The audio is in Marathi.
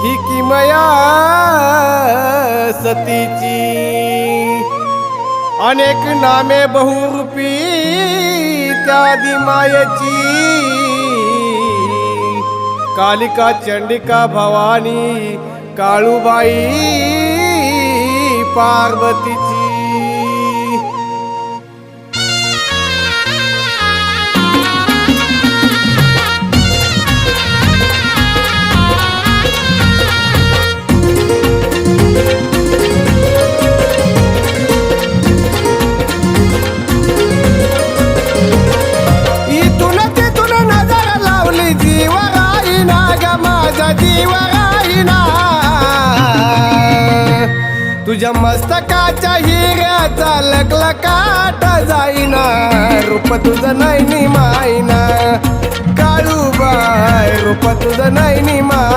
ही किमया सतीची अनेक नामे बहुरूपी त्यादी मायेची कालिका चंडिका भवानी काळूबाई पार्वतीची तुझ्या मस्तकाच्या हिऱ्याचा लकलकाट जाईना रूप तुझं नैनी मायना काळूबाई रूप तुझं नैनी माय